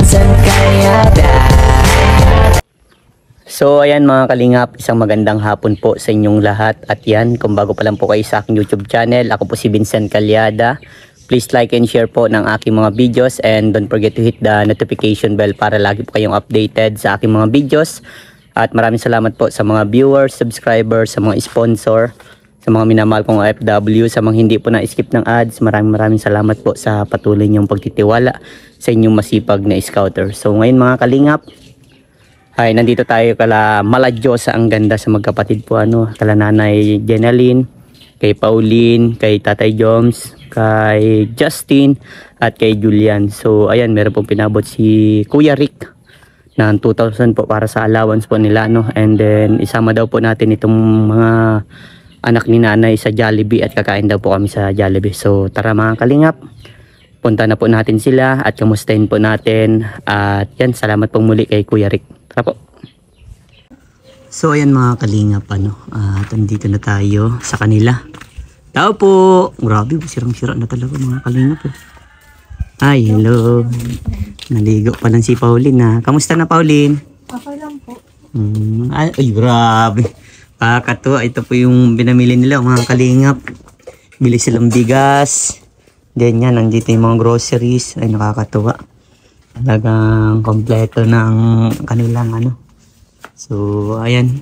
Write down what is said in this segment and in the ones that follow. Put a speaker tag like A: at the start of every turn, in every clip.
A: Vincent Calyada.
B: So ayan mga kalingap, isang magandang hapon po sa inyong lahat. At yan, kung bago pa lang po kayo sa aking YouTube channel, ako po si Vincent Calyada. Please like and share po ng aking mga videos, and don't forget to hit the notification bell para lagi po kayong updated sa aking mga videos. At maraming salamat po sa mga viewers, subscribers, sa mga sponsor, sa mga minamahal kong OFW, sa mga hindi po na-skip ng ads. Maraming salamat po sa patuloy niyong pagtitiwala sa inyong masipag na scouter. So ngayon mga kalingap, ay nandito tayo kala Maladyosa ang ganda sa magkapatid po, kala Nanay Jenaline, kay Pauline, kay Tatay Joms, kay Justin at kay Julian. So ayan, meron pong pinabot si Kuya Rick ng 2,000 po para sa allowance po nila, and then isama daw po natin itong mga anak ni Nanay sa Jollibee at kakain daw po kami sa Jollibee. So tara mga kalingap, punta na po natin sila at kamustahin po natin. At yan, salamat pong muli kay Kuya Rick. Tara po. So ayan mga kalingap, at andito na tayo sa kanila. Tao po. Grabe, sirang-sira na talaga mga kalingap. Ay, hello. Naligo pa lang si Pauline. Kamusta na, Pauline?
C: Okay lang po.
B: Ay, grabe. Kakatuwa. Ito po yung binamili nila mga kalingap. Bili silang bigas. Then yan, nandito yung mga groceries. Ay, nakakatuwa. Talagang kompleto ng kanilang So, ayan.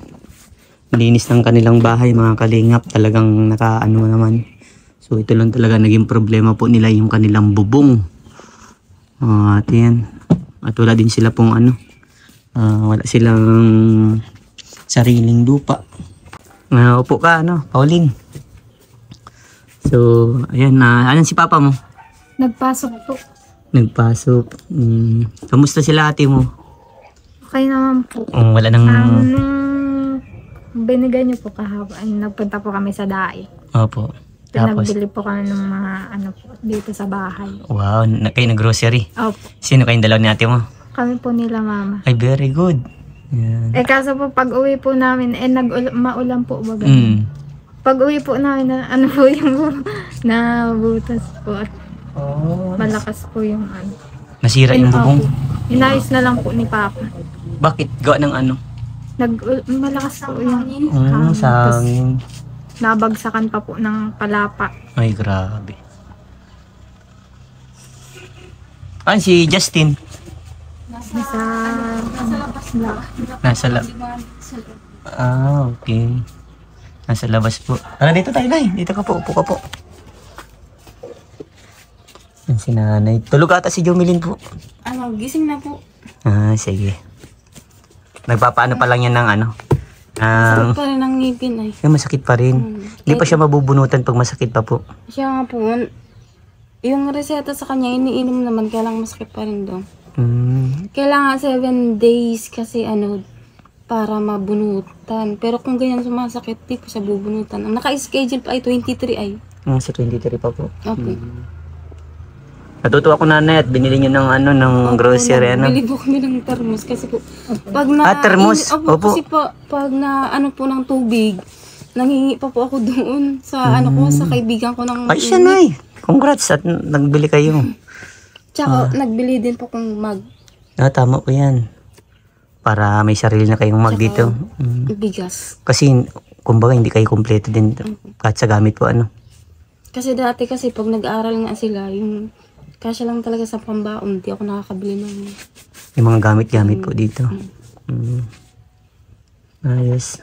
B: Linis ng kanilang bahay mga kalingap. Talagang nakaano naman. So, ito lang talaga naging problema po nila, yung kanilang bubong. At yan. At wala din sila pong wala silang sariling lupa. Upo ka, Pauline. So, ayan. Ayan si Papa mo?
C: Nagpasok po.
B: Nagpasok. Kamusta sila ate mo?
C: Okay naman po.
B: Wala nang...
C: Nung binigay niyo po kahapon, nagpunta po kami sa DAI.
B: Opo. Tapos?
C: Pinagbili po kami ng mga po, dito sa bahay.
B: Wow, kayo nag-grocery?
C: Opo.
B: Sino kayong dalaw ni ate mo?
C: Kami po nila mama.
B: Ay, very good. Yan.
C: Kaso po pag uwi po namin, maulan po baga. Pag uwi po namin, po yung nabutas po at malakas po yung
B: Nasira yung bubong?
C: Inayos na lang po ni Papa.
B: Bakit? Gawa ng
C: Malakas po yung
B: sangin.
C: nabagsakan pa po ng palapa.
B: Ay, grabe. Si Justin? Nasa labas. Okay. Nasa labas po. Dito tayo, Nay. Dito ka po. Upo ka po. Yan si Nanay. Tulog ata si Jomilin po.
C: Gising na po.
B: Sige. Nagpapaano pa lang yan ng
C: Masakit pa rin ang ngipin ay.
B: Masakit pa rin. Hindi pa siya mabubunutan pag masakit pa po.
C: Siya nga po, yung reseta sa kanya, iniinom naman, kaya lang masakit pa rin doon. Kailangan 7 days kasi para mabunutan. Pero kung ganyan sumasakit, di po siya bubunutan. Ang naka-schedule pa ay 23 ay.
B: Sa 23 pa po.
C: Okay.
B: Natutuwa ko, Nanay, at binili nyo ng grocery.
C: Bili po kami ng thermos kasi po pag na
B: thermos? Opo.
C: Kasi pag na po ng tubig, nangingi pa po ako doon sa sa kaibigan ko ng
B: Ay, siya, Nay. Congrats at nagbili kayo.
C: Tsaka nagbili din po kong mug.
B: Tama po yan. Para may sarili na kayong mug dito.
C: Bigas.
B: Kasi, kumbaga, hindi kayo kompleto din kahit sa gamit po,
C: Kasi dati pag nag-aaral nga sila, yung kasya lang talaga sa pambaon, di ako nakakabili ng
B: yung mga gamit-gamit po dito. Ayos.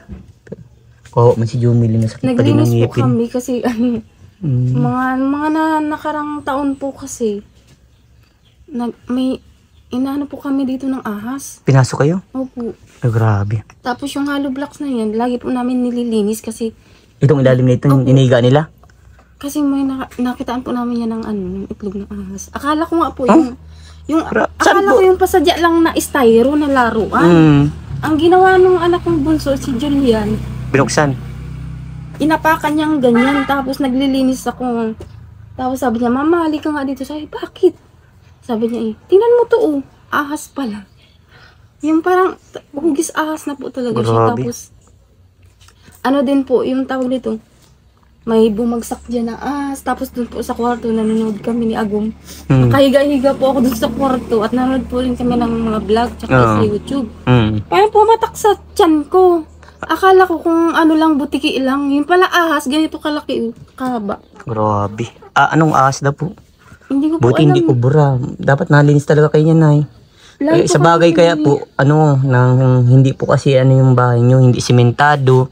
B: Kuha man si Jumili, masakit pa din ang
C: naglinis po
B: ngipin.
C: kami kasi mga nakarang taon po kasi may inaano po kami dito ng ahas.
B: Pinasok kayo?
C: Opo.
B: Ay, grabe.
C: Tapos yung hollow blocks na yan, lagi po namin nililinis kasi
B: Itong ilalim na ito, yung iniga nila?
C: kasi may nakitaan po namin yan ng yung itlog ng ahas. Akala ko nga po akala ko yung pasadya lang na styro na laruan. Ang ginawa nung anak kong bunso, si Julian,
B: Binuksan?
C: inapakan niyang ganyan, tapos naglilinis ako. Tapos sabi niya, Mama, halika nga dito. Sabi, bakit? Sabi niya, tingnan mo to, ahas pala. Yung parang hugis ahas na po talaga siya.
B: Grabe.
C: Tapos, din po, yung tawag nito, may bumagsak dyan na tapos dun po sa kwarto nanonood kami ni Agum. Nakahiga-higa po ako dun sa kwarto at nanonood po rin kami ng mga vlog tsaka sa YouTube. Parang pumatak sa tiyan ko. Akala ko kung ano lang, butiki lang. Yung pala ahas, ganito kalaki, kahaba.
B: Grabe. Anong ahas na po?
C: Hindi ko po
B: Buti
C: alam.
B: hindi ko bura. Dapat nalinis talaga kayo niyan, Nay. Sa bagay kaya po, nang hindi po kasi yung bahay nyo, hindi simentado,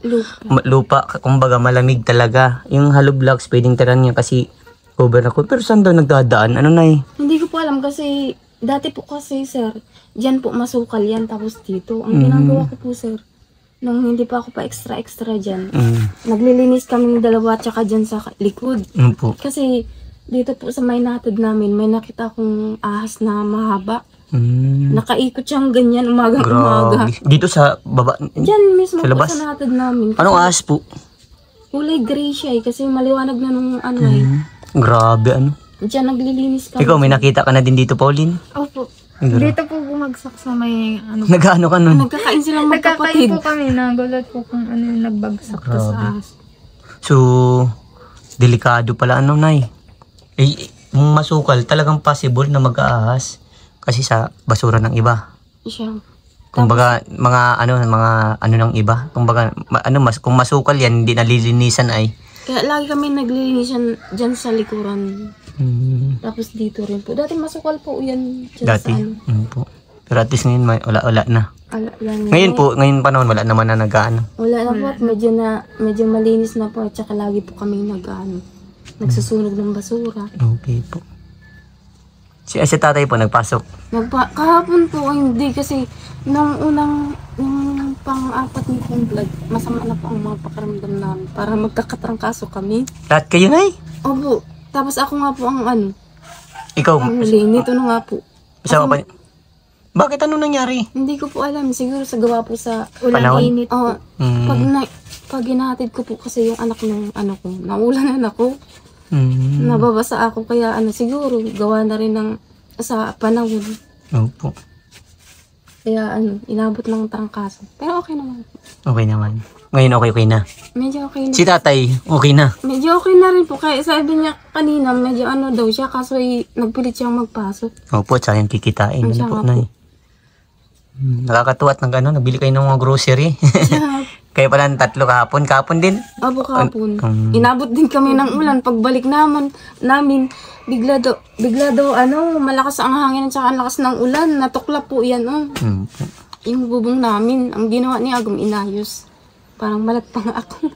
B: lupa, kumbaga malamig talaga. Yung hollow blocks, pwedeng tiran niya kasi cover na ko. Pero saan daw nagdadaan? Ano, Nay?
C: Hindi ko po alam kasi, dati po kasi, sir, dyan po masukal yan, tapos dito. Ang ginagawa ko po, sir, nung hindi pa ako pa extra dyan, naglilinis kami ng dalawa tsaka dyan sa likod.
B: Po.
C: Kasi, dito po sa may natid namin, may nakita akong ahas na mahaba. Nakaikot siyang ganyan umaga.
B: Dito sa baba?
C: Diyan mismo
B: sa
C: po
B: labas?
C: sa natid namin.
B: Anong ahas po?
C: Kulay gray siya kasi maliwanag na nung
B: Grabe, ano?
C: Diyan naglilinis kami.
B: Ikaw, may nakita ka na din dito, Pauline?
A: Opo. Dito po bumagsak sa may
B: Nag-ano ka nun?
C: Nagkakain silang
A: Nagkakain
C: magkapatid.
A: po kami, nagulat po kung ano yung nagbagsak to sa ahas.
B: So, delikado pala, Nay? Kung masukal, talagang possible na mag-aahas kasi sa basura ng iba.
C: Siya.
B: Kumbaga, mga ano ng iba. Kumbaga, kung masukal yan, hindi nalilinisan ay.
C: Kaya lagi kami naglilinis dyan sa likuran. Tapos dito rin po. Dati masukal po yan dyan
B: Dati.
C: sa
B: Po. Pero at least ngayon, wala na. Ngayon panahon, wala naman na nag-ano.
C: Wala na po at medyo malinis na po at saka lagi po kami nagsusunog ng basura.
B: Okay po. Si tatay po nagpasok.
C: Kahapon po hindi kasi nung pang-apat ni pong vlog, masama na po ang mga pakiramdam namin para magkakatrangkaso kami.
B: Lahat kayo, Nay?
C: Opo. Tapos ako nga po ang
B: Ikaw?
C: ang huli. Nito na nga po.
B: Isa pa. Bakit ano nangyari?
C: Hindi ko po alam. Siguro sa gawa po sa
B: Panahon?
C: init. Pag hinahatid ko po kasi yung anak ng ko, naulanan ako. Nababasa ako kaya siguro gawa na rin ng sa panahon.
B: Opo.
C: Kaya inabot ng trangkaso. Pero okay naman.
B: Okay naman. Ngayon okay na.
C: Medyo okay na.
B: Si tatay, okay na.
C: Medyo okay na rin po. Kaya sabi niya kanina, medyo daw siya. Kaso nagpilit siyang magpasok.
B: Opo, sayang kikitain.
C: Siya
B: Po,
C: nga
B: Nay. Nakakatuwa at nagbili kayo ng mga grocery. Kaya pala ng 3 kahapon. Kahapon din.
C: Opo, kahapon. Inabot din kami ng ulan. Pagbalik namin, bigla daw, malakas ang hangin at saka ang lakas ng ulan. Natuklap po yan, Yung bubong namin, ang ginawa ni Agum, inayos. Parang malat pa nga ako.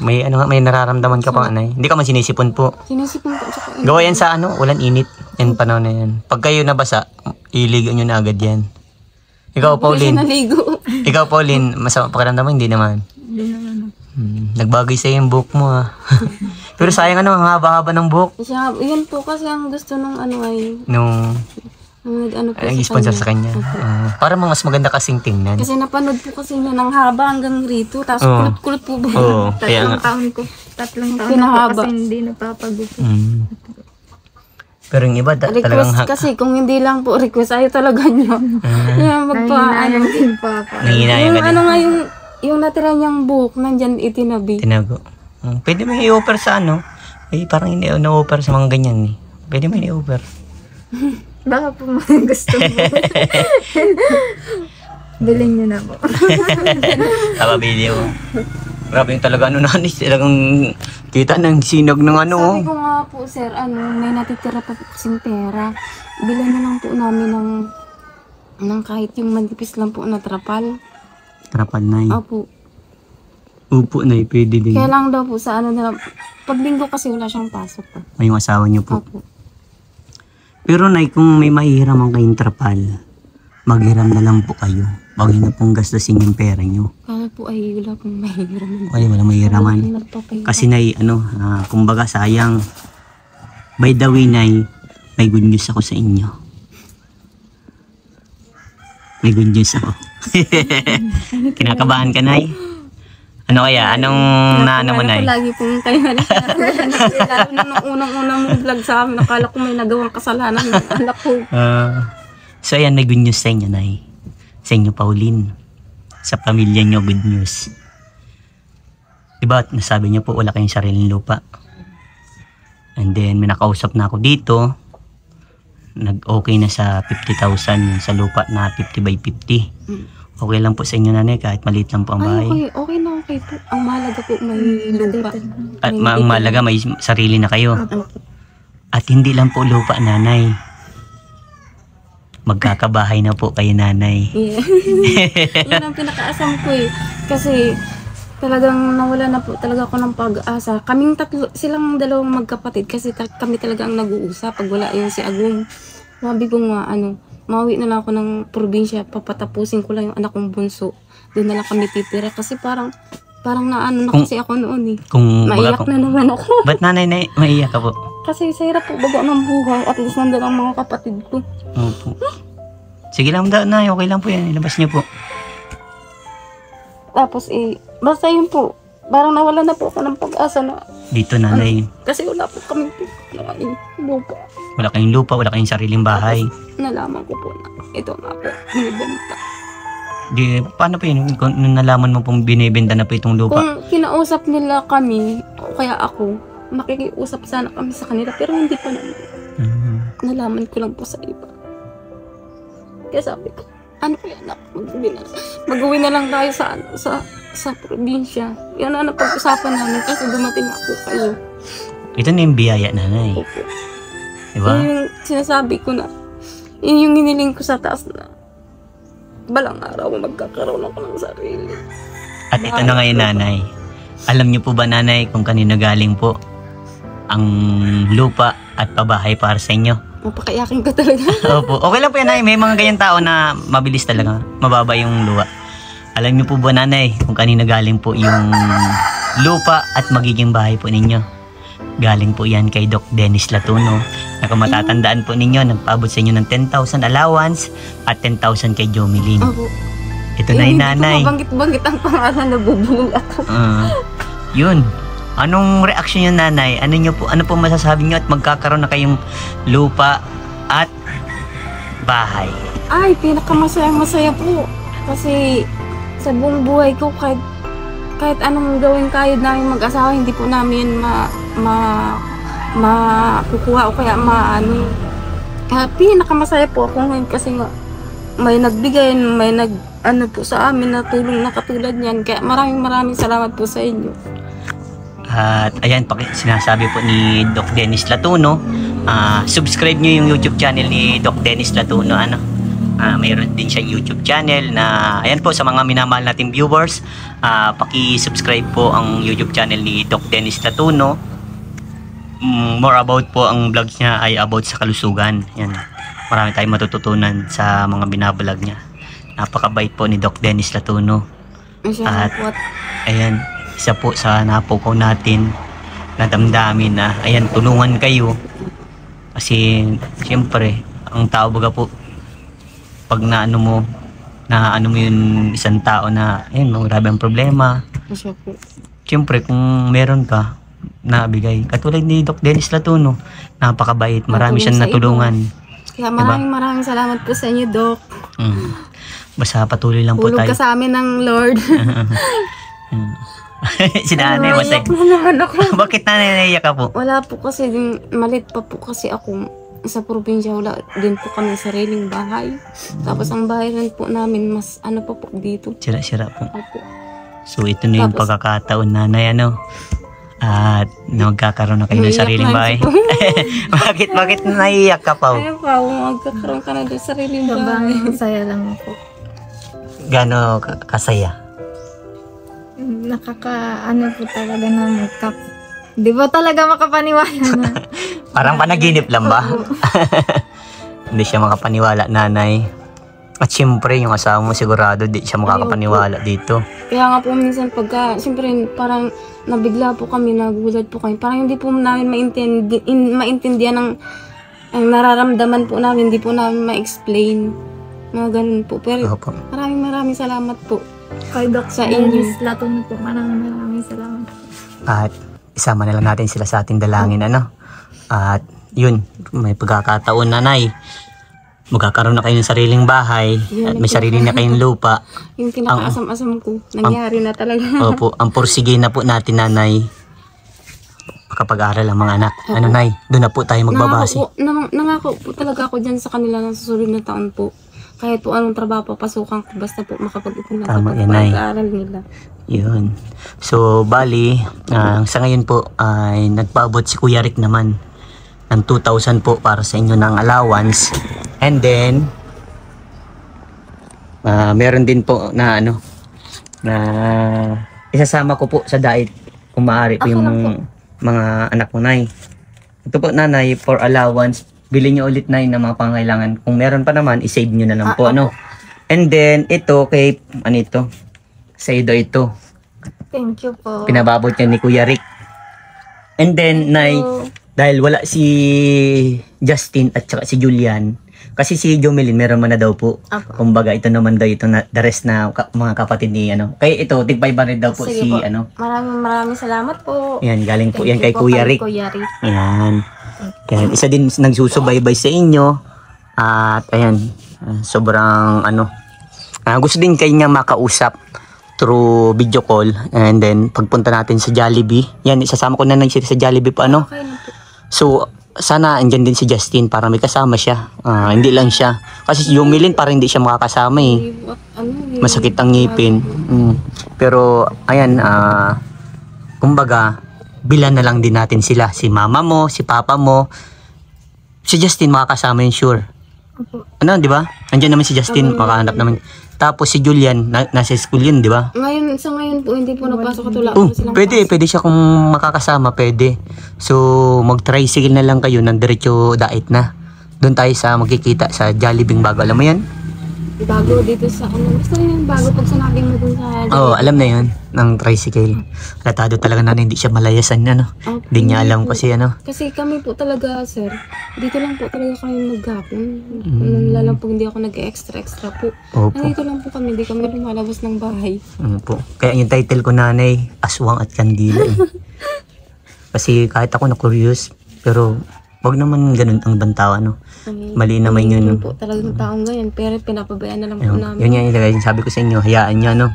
B: May nararamdaman ka pa, Nay. Hindi ka man sinisipon po.
C: Sinisipon ko. Tsaka
B: Gawa yan sa ulan init. Yan panahon na yan. Pag kayo nabasa, iligo nyo na agad yan. Ikaw, Pauline.
C: naligo.
B: Ikaw, Pauline, masama pakiramdam mo? Hindi naman.
A: Hindi naman.
B: Nagbagay sa'yo yung buhok mo, Pero sayang ang haba-haba ng buhok.
C: Siya, yun po kasi ang gusto nung
B: Nung
C: po
B: sponsor sa kanya. Para mas maganda kasing tingnan.
C: Kasi napanood po kasi niya ng haba hanggang rito. Tapos kulot-kulot po ba?
B: Oo, kaya nga.
A: Tatlong taon
C: Pinahaba.
A: na po kasi hindi napapagupit.
B: Pero yung iba, talagang
C: Request kasi kung hindi lang po request, ayaw talaga niyo. Yung
A: Nanginayang din pa ako.
B: nanginayang ka din.
C: Yung natira niyang buhok, nandyan itinabi.
B: Tinago. Pwede mo i-offer sa parang hindi na-offer sa mga ganyan, Pwede mo i-offer.
A: Baka po mga gusto mo. Bilhin niyo na po.
B: Video. Grabe yung talaga nanis. Talagang kita ng sinag ng
C: Sabi ko nga po, sir, may natitira pa po kasing pera. Bilan na lang po namin ng kahit yung manipis lang po na trapal.
B: Trapal, Nay.
C: Opo.
B: Upo, Nay. Pwede din.
C: Kaya lang daw po sa nila. Pag linggo kasi wala siyang pasok po.
B: May yung asawa niyo po.
C: Opo.
B: Pero, Nay, kung may mahihiraman kayong trapal, maghiram na lang po kayo. Huwag na pong gastusin yung pera niyo.
C: Kaya po ay wala pong mahihiraman.
B: Ay, walang mahihiraman.
C: Nagpapahirap.
B: Kasi, Nay, kumbaga sayang. By the way, Nay, may good news ako sa inyo. May good news ako. Kinakabahan ka, Nay? Ano kaya? Anong naano mo, Nay?
C: Ako lagi pong kayo lalo na nung unang-unang mong vlog sa amin, nakala ko may nagawang kasalanan. Alak ko.
B: So, ayan, may good news sa inyo, Nay. Sa inyo, Pauline. Sa pamilya nyo, good news. Diba, nasabi niyo po wala kayong sariling lupa. And then, may nakausap na ako dito. Nag-okay na sa 50,000 sa lupa na 50 by 50. Okay lang po sa inyo, nanay, kahit maliit lang po ang bahay.
C: Okay na okay po. Ang mahalaga po may lupa.
B: At ang mahalaga may sarili na kayo. At hindi lang po lupa, nanay. Magkakabahay na po kayo, nanay.
C: Yeah. Yun ang pinakaasam ko eh. Kasi talagang nawala na po talaga ako ng pag-asa. Kaming tatlo, silang dalawang magkapatid kasi kami talaga ang nag-uusap pag wala yung si Agong. Sabi ko nga, mauwi na lang ako ng probinsya, papatapusin ko lang yung anak kong bunso. Doon na lang kami titira kasi parang naano na kasi ako noon eh. Maiyak na naman ako.
B: Ba't nanay maiyak ka po?
C: Kasi sa hirap po bago ng buhay, at least nandun ang mga kapatid ko.
B: Opo. Sige lang daw, nay, okay lang po yan, ilabas niyo po.
C: Tapos basta yun po, parang nawala na po ako ng pag-asa na
B: Dito, nanay.
C: kasi wala po kami lupa.
B: Wala kayong lupa, wala kayong sariling bahay.
C: Nalaman ko po na ito nga po, binibenta.
B: Di, paano po yun? Kung nalaman mo pong binibenta na po itong lupa?
C: Kung kinausap nila kami, o kaya ako, makikiusap sana kami sa kanila, pero hindi pa naman. Nalaman ko lang po sa iba. Kaya sabi ko, ano po yan, mag-uwi na lang tayo sa probinsya. Yan ang napag-usapan namin kasi dumating na po kayo.
B: Ito na yung biyaya, nanay.
C: Opo.
B: Diba?
C: Yun yung sinasabi ko na, yun yung hiniling ko sa taas na balang araw magkakaroon ako ng sarili.
B: At ito na ngayon, nanay. Alam niyo po ba, nanay, kung kanino galing po ang lupa at pabahay para sa inyo?
C: Mapakayakin ko talaga.
B: Opo. Okay lang po yan, nanay. May mga ganyan tao na mabilis talaga. Mababa yung lupa. Alam niyo po ba, nanay, kung kanino galing po yung lupa at magiging bahay po ninyo? Galing po yan kay Doc Dennis Latuno. Na kung matatandaan po ninyo, nagpaabot sa inyo ng 10,000 allowance at 10,000 kay Jomeline.
C: Opo.
B: Ito na yung nanay.
C: Hindi ko mabanggit-banggit ang pangalan, nabubulol ako.
B: Yun. Anong reaksyon niyo, nanay? Ano po masasabi niyo at magkakaroon na kayong lupa at bahay?
C: Ay, pinakamasaya-masaya po. Kasi sa buong buhay ko, kahit anong gawin kayo namin mag-asawa, hindi po namin makukuha o kaya pinakamasaya po ako ngayon kasi nga may nagbigay, may po sa amin na tulong na katulad niyan. Kaya maraming salamat po sa inyo.
B: At ayan, sinasabi po ni Doc Dennis Latuno, subscribe nyo yung YouTube channel ni Doc Dennis Latuno. Mayroon din siyang YouTube channel na, ayan po, sa mga minamahal nating viewers, paki-subscribe po ang YouTube channel ni Doc Dennis Latuno. More about po ang vlogs niya ay about sa kalusugan. Yan. Marami tayong matututunan sa mga binablog niya. Napakabait po ni Doc Dennis Latuno. At ayan, isa po sa napukaw natin na damdamin na ayan, tulungan kayo. Kasi siyempre, ang tao baga po, pag naano mo yung isang tao na ayun, grabe ang problema. Siyempre, kung meron ka nabigay, katulad ni Doc Dennis Latuno, napakabait, marami siyang natulungan.
C: Kaya maraming salamat po sa inyo, Doc.
B: Basta patuloy lang po tayo.
C: Hulog ka sa amin ng Lord.
B: Si nanay, masay. Bakit nanay naiyak ka po?
C: Wala po kasi, malit pa po kasi ako sa probinsya, wala din po kami sariling bahay. Tapos ang bahay rin po namin, mas pa po dito.
B: Sira-sira po.
C: Opo.
B: So ito na yung pagkakataon, nanay, at magkakaroon na kayo ng sariling bahay. Bakit naiyak ka pa?
C: Ayun pa, magkakaroon ka na ng sariling bahay.
A: Masaya lang ako.
B: Gano'n kasaya?
A: Nakaka-ano po talaga na di ba talaga makapaniwala na?
B: Parang panaginip lang ba? Hindi siya makapaniwala, nanay. At siyempre, yung asawa mo sigurado di siya makakapaniwala dito.
C: Kaya nga po minsan siyempre parang nabigla po kami, nagulat po kami. Parang hindi po namin maintindihan ang nararamdaman po namin, hindi po namin ma-explain. Mga ganun po. Pero maraming salamat po.
A: Kay Doc
C: sa inyo.
A: Latuno po, maraming salamat.
B: At isama na lang natin sila sa ating dalangin, At yun, may pagkakataon, nanay. magkakaroon na kayo ng sariling bahay at may sarili na kayong lupa.
C: Yung pinakaasam-asam ko, nangyari na talaga.
B: Opo, ang pursige na po natin, nanay, makapag-aral ang mga anak. Ano, nay, doon na po tayo magbabase.
C: Nangako po talaga ako dyan sa kanila ng susunod na taon po. Kahit po anong trabaho papasukan ko, basta po makapag-ipon na
B: Tama yan, nay.
C: pag-aaral nila.
B: Yun. So, bali, sa ngayon po ay nagpaabot si Kuya Rick naman ng 2,000 po para sa inyo ng allowance. And then, meron din po na ano, na isasama ko po sa diet kung maaari po
C: Ako
B: yung
C: lang po.
B: mga anak mo, nay. Ito po, nanay, for allowance, bilhin nyo ulit, nay, ng mga pangailangan. Kung meron pa naman, isave nyo na lang po, ano. And then, ito, kay, ano ito, sa ito.
A: Thank you po.
B: Pinababot niya ni Kuya Rick. And then, nay, dahil wala si Justin at saka si Julian, kasi si Jomelyn meron man na daw po.
A: Apo.
B: Kumbaga, ito naman daw, ito na, the rest na mga kapatid ni, ano. Kaya ito, tig 500 daw po
C: Sige
B: si,
C: po.
B: ano.
C: Maraming salamat po.
B: Yan, galing po yan
C: Thank
B: kay
C: you po
B: Kuya Rick.
C: Kuya Rick.
B: Yan. Kaya isa din nagsusubaybay sa inyo. At ayan, sobrang ano. Gusto din kayo nga makausap through video call. And then pagpunta natin sa Jollibee. Yan, isasama ko na lang siya sa Jollibee pa, ano.
C: Okay na po.
B: So, sana andyan din si Justin para may kasama siya. Hindi lang siya. Kasi si Jumilin para hindi siya makakasama eh. Masakit ang ngipin. Pero, ayan, kumbaga, bilan na lang din natin sila. Si mama mo, si papa mo. Si Justin makakasama yun, sure. Ano, di ba? Andiyan naman si Justin, makahanap naman. Tapos si Julian, nasa school yun, di ba?
C: Sa ngayon po, hindi po napasok at wala
B: Oh,
C: po silang
B: pwede siya kung makakasama, pwede. So, mag-tricycle na lang kayo ng diretso dait na. Doon tayo sa magkikita sa Jollibee bago, alam mo yan?
C: bago dito sa basta yun, bago pag sinabing mo dun sa
B: Oo, alam na yun, ng tricycle. Latado talaga na hindi siya malayasan, ano.
C: Okay.
B: Hindi niya alam kasi, ano.
C: Kasi kami po talaga, sir, dito lang po talaga kami maghapon. Lalang po hindi ako nag-extra po.
B: Opo.
C: Nandito lang po kami, hindi kami lumalabas ng bahay.
B: Po. Kaya yung title ko, nanay, Aswang at Kandila. Kasi kahit ako na-curious, pero wag naman ganun ang bantawa, no. Mali naman yun.
C: Yun po talagang taong ganyan, pero pinapabayaan na lang po
B: Ayun,
C: namin.
B: yun yan yung sabi ko sa inyo, hayaan nyo, no.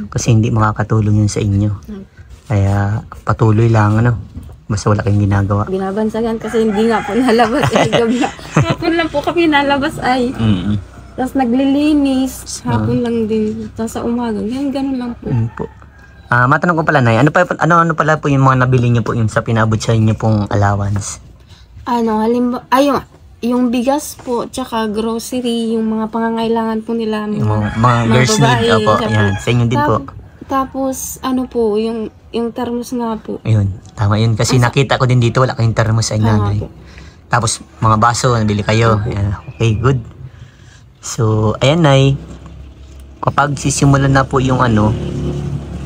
B: Kasi hindi makakatulong yun sa inyo. Kaya patuloy lang, ano. Basta wala kayong ginagawa.
C: Binabansagan kasi hindi nga po nalabas. Gabi. Hapon lang po kami nalabas ay. Tapos naglilinis. Hapon lang din. Tapos sa umaga. Ganun lang po.
B: Po. Matanong ko pala, nay, ano pala po yung mga nabili niyo po yung sa pinabot sa inyo pong allowance?
C: Halimbawa, yung bigas po, tsaka grocery, yung mga pangangailangan po nila.
B: Yung mga girls
C: babae,
B: need, opo,
C: siya po.
B: yan, sa inyo din po.
C: Tapos, yung thermos nga po.
B: Ayun, tama yun. Kasi nakita ko din dito, wala kayong thermos sa nanay.
C: po.
B: Tapos, mga baso, nabili kayo. Ayan, okay, good. So, ayan, nay. Kapag sisimulan na po yung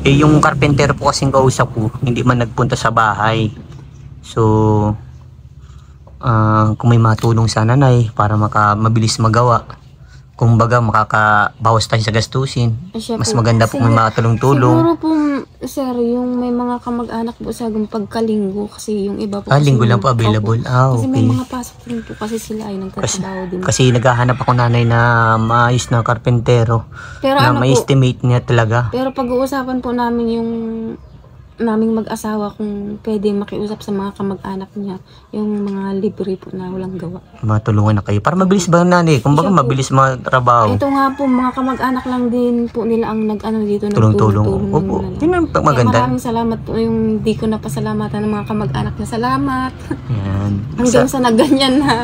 B: yung carpenter po kasing kausap ko, hindi man nagpunta sa bahay. So, kung may matulong sana, nay, para mabilis magawa. Kung baga, makakabawas tayo sa gastusin.
C: Siya
B: Mas
C: po.
B: maganda po may matulong-tulong.
C: Siguro po, sir, yung may mga kamag-anak po sa pagkalinggo kasi yung iba po.
B: Linggo lang po available.
C: Opo. Kasi may
B: Okay.
C: mga pasok rin po kasi sila ay nagtatrabaho din.
B: Kasi naghahanap ako, nanay, na maayos na karpentero.
C: Pero
B: Na may
C: po,
B: estimate niya talaga.
C: pero pag-uusapan po namin yung naming mag-asawa kung pwede makiusap sa mga kamag-anak niya yung mga libre po na walang gawa.
B: Matulungan na kayo. Para mabilis ba, nanay? Kung baga
C: Siya po.
B: mabilis matrabaho.
C: Ito nga po, mga kamag-anak lang din po nila ang dito.
B: Tulong-tulong.
C: nagtulong
B: Opo.
C: naman.
B: Yun ang
C: Kaya
B: maganda.
C: maraming salamat po yung di ko napasalamatan ng mga kamag-anak niya. Salamat.
B: Yan.
C: Hanggang sa nagganyan na.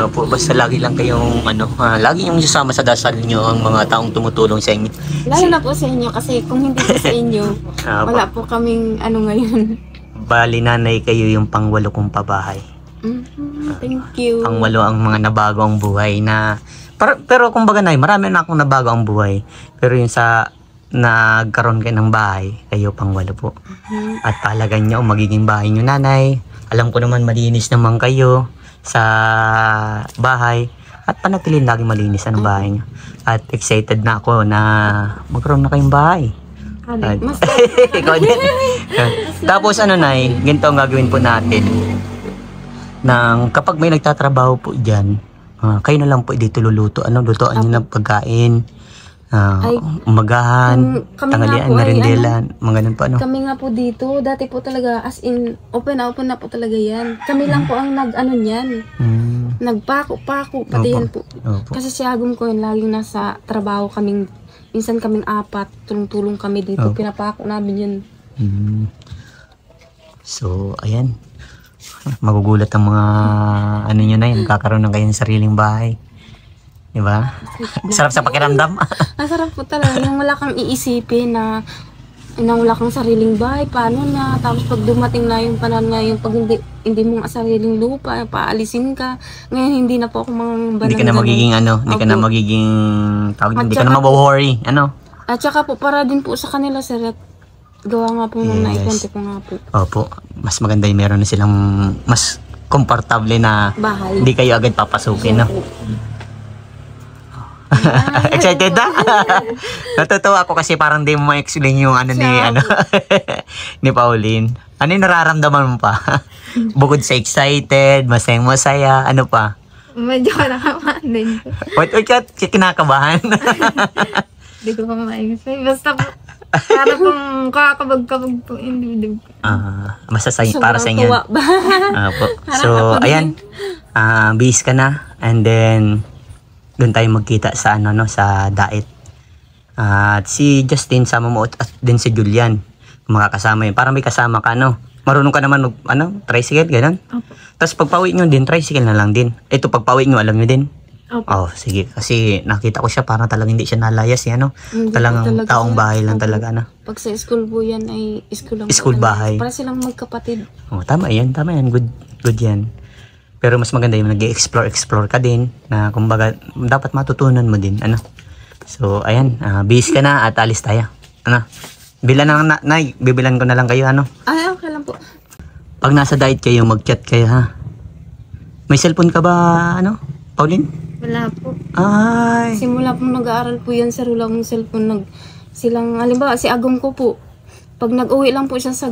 B: Opo, basta lagi lang kayong lagi yung sasama sa dasal niyo ang mga taong tumutulong sa inyo.
C: Lalo na po sa inyo kasi kung hindi po sa inyo,
B: Opo.
C: wala po kaming ngayon.
B: Bali, nanay, kayo yung pangwalo kong pabahay.
C: Thank you.
B: Pangwalo ang mga nabago ang buhay na pero kumbaga, nay, marami na akong nabago ang buhay. Pero yung sa nagkaroon kayo ng bahay, kayo pangwalo po. At pahalagan niyo ang magiging bahay niyo, nanay. Alam ko naman malinis naman kayo sa bahay. At panatilin lagi malinis ang bahay niyo. At excited na ako na magkaroon na kayong bahay.
C: Mas
B: Ikaw din. Tapos nay, ganito ang gagawin po natin. Kapag may nagtatrabaho po dyan, Kayo na lang po dito luluto. Ano, lutoan nyo ng pagkain.
C: Ay,
B: Umagahan,
C: kami nga
B: tanghalian,
C: po ay
B: merendelan, mga ganun po, ano?
C: Kami nga po dito, dati po talaga, as in, open na po talaga yan. Kami lang po ang nag-ano niyan. Nagpako-pako, pati
B: Opo.
C: yan po.
B: Opo.
C: Kasi si Agum ko yun, laging nasa trabaho kaming, minsan kaming apat, tulong-tulong kami dito,
B: Opo.
C: pinapako namin yun.
B: So, ayan. Magugulat ang mga ano nyo na yun, kakaroon ng kayong sariling bahay. Diba? Sarap sa pakiramdam.
C: Masarap po talaga, yung wala kang iisipin na wala kang sariling bahay, paano na, tapos pag dumating na yung panahon ngayon, pag hindi mo nga sariling lupa, paalisin ka, ngayon hindi na po ako mga
B: Hindi ka na magiging ano, hindi ka na magiging tawag, hindi ka na mawo-worry, ano?
C: At saka po, para din po sa kanila, sir, at gawa nga po nung naikwento ko nga po.
B: Opo, mas maganda yung meron na silang mas komportable na
C: Bahay.
B: hindi kayo agad papasukin, no? Excited na? Natutuwa ako kasi parang di mo ma-explain yung ano ni, ano, ni Pauline. Ano yung nararamdaman mo pa? Bukod sa excited, masaya, ano pa?
A: Medyo nakakabahan din po.
B: Wait, kinakabahan?
A: Hindi ko pa ma-explain. Basta po, para pong kakabag-kabag po. Hindi po.
B: Para sa inyo.
C: Tuwa ba?
B: Po. So, ayan. Bihis ka na. And then, doon tayo magkita sa ano, no, sa Daet. At si Justin, sama mo at din si Julian. Makakasama yun. Para may kasama ka, no? Marunong ka naman, ano, tricycle, gano'n?
A: Opo.
B: Tapos pagpawi nyo din, tricycle na lang din. Ito, pagpawi nyo, alam nyo din?
A: Opo.
B: Oh, sige. Kasi nakita ko siya, parang talagang hindi siya nalayas, yan, no?
C: Hindi
B: Talagang
C: po talaga
B: taong
C: siya.
B: bahay lang
C: Opo.
B: talaga, no?
C: Pag sa school po yan ay school lang. po
B: School
C: talaga.
B: bahay.
C: Para silang magkapatid.
B: Oh, tama yan. Good yan. Pero mas maganda yung nag-explore ka din na kumbaga dapat matutunan mo din, ano. So, ayan, bihis ka na at alis tayo. Ano? Bibilan ko na lang kayo, ano.
C: Ay, okay lang po.
B: Pag nasa diet kayo, mag-chat kayo, ha. May cellphone ka ba, ano, Pauline?
A: Wala po.
B: Ay.
C: Simula pong nag-aaral po yan, sir, wala akong cellphone. Halimbawa, si Agong ko po, pag nag-uwi lang po siya sa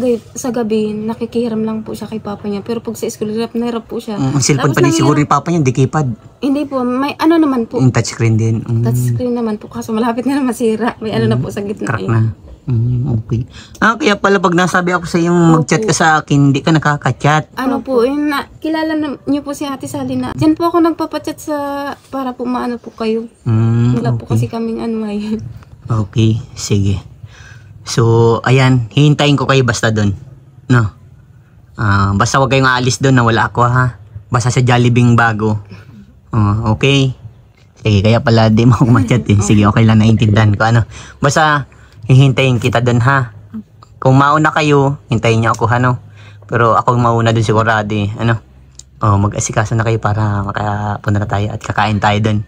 C: gabi, nakikihiram lang po siya kay papa niya. Pero pag sa school, hirap na hirap po siya.
B: Ang cellphone
C: Tapos
B: pa din
C: nangyari-
B: siguro ni Papa niya, di keypad.
C: Hindi po, may ano naman po.
B: Yung touchscreen din.
C: Touchscreen naman po, kaso malapit na masira. May ano na po sa gitna.
B: Crack
C: Yun.
B: na. Okay. Kaya pala pag nasabi ako sa yung mag-chat ka sa akin, hindi ka nakaka-chat.
C: Ano po, yun na, kilala niyo po si Ate Sally na. Diyan po ako nagpapachat para po maano po kayo. Wala po kasi kaming ano ay.
B: Okay, sige. So, ayan, hihintayin ko kayo basta doon. No? Basta wag kayong aalis doon na wala ako, ha? Basta sa Jollibee bago. Okay? Sige, kaya pala di mo ako ma-chat eh. Sige, okay lang, naiintindihan ko. Ano? Basta, hihintayin kita doon, ha? Kung mauna kayo, hintayin niyo ako, ano? Pero ako mauna doon sigurado eh. Ano? Mag-asikaso na kayo para makapunta na tayo at kakain tayo doon.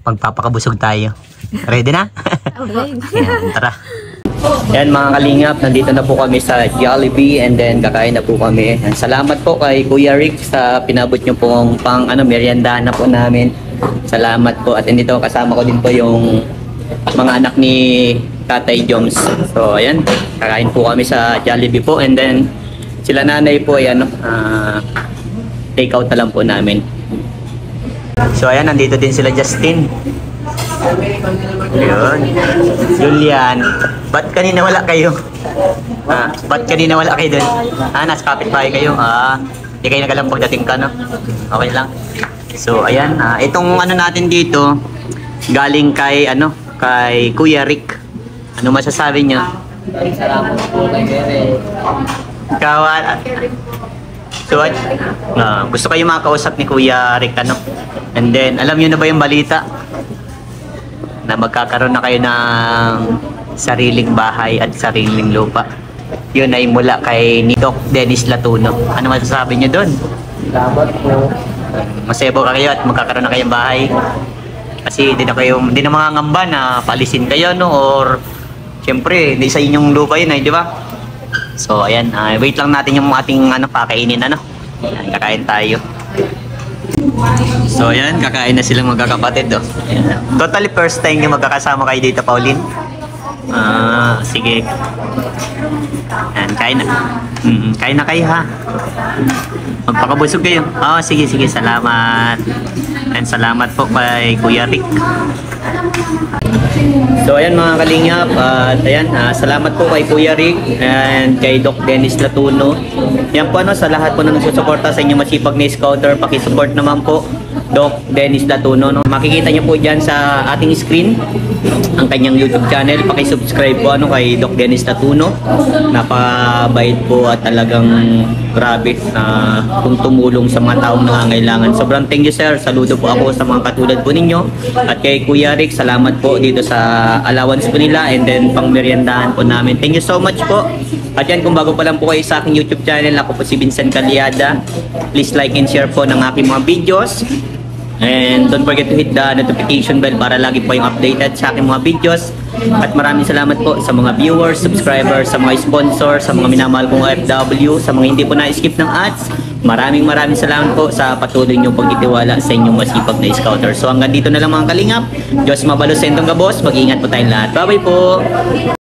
B: Magpapakabusog tayo. Ready na?
A: Okay.
B: Yan, tara. Yan mga kalingap, nandito na po kami sa Jollibee and then kakain na po kami. And salamat po kay Kuya Rick sa pinabot nyo pong meriendahan na po namin. Salamat po. At dito kasama ko din po yung mga anak ni Tatay Joms. So ayan, kakain po kami sa Jollibee po and then sila nanay po ay take out na lang po namin. So ayan, nandito din sila Justin. Yun. Julian. Ba't kanina wala kayo? Ba't kanina wala kayo dun? Nasa kapitbahay kayo? Hindi kayo nagalang pagdating ka, no? Okay lang. So, ayan. Itong ano natin dito, galing kay, kay Kuya Rick. Ano masasabi niyo?
D: Salamat po kay Bere.
B: Kawan. So, gusto kayo makausap ni Kuya Rick, ano? And then, alam niyo na ba yung balita? Na magkakaroon na kayo ng sariling bahay at sariling lupa. Yun ay mula kay Doc Dennis Latuno. Ano masasabi niyo doon?
D: Salamat po.
B: Masaya po kayo at magkakaroon na kayong bahay. Kasi hindi na mga ngamba na palisin kayo, no? Or, syempre, hindi sa inyong lupa yun, di ba? So, ayan. Wait lang natin yung ating pakainin, ano? Ayan, kakain tayo. So, ayan. Kakain na silang magkakapatid, oh. Ayan. Totally first time yung magkakasama kayo dito, Pauline. Sige. Ayan, kain na. Kain na kayo ha. Magpakabusog kayo. Oh, sige, salamat. And salamat po kay Kuya Rick. So ayan mga kalingap, at ayan, salamat po kay Kuya Rick and kay Doc Dennis Latuno. Yan po sa lahat po na nagsusuporta sa inyong masipag na scouter, pakisupport naman po Doc Dennis Latuno. Makikita nyo po dyan sa ating screen ang kanyang YouTube channel. Pakisubscribe po kay Doc Dennis Latuno. Napabait po at talagang grabe na kung tumulong sa mga taong nangangailangan. Sobrang thank you sir. Saludo po ako sa mga katulad po ninyo. At kay Kuya Rick, salamat po dito sa allowance po nila and then pang meriendahan po namin. Thank you so much po. At yan, kung bago pa lang po kayo sa aking YouTube channel, ako po si Vincent Calyada. Please like and share po ng aking mga videos. And don't forget to hit the notification bell para lagi po yung updated sa aking mga videos. At maraming salamat po sa mga viewers, subscribers, sa mga sponsors, sa mga minamahal kong OFW, sa mga hindi po na-skip ng ads. Maraming salamat po sa patuloy niyong pagtitiwala sa inyong masipag na scouter. So hanggang dito na lang mga kalingap. Diyos mabalo sa intong gabos. Mag-iingat po tayong lahat. Bye bye po!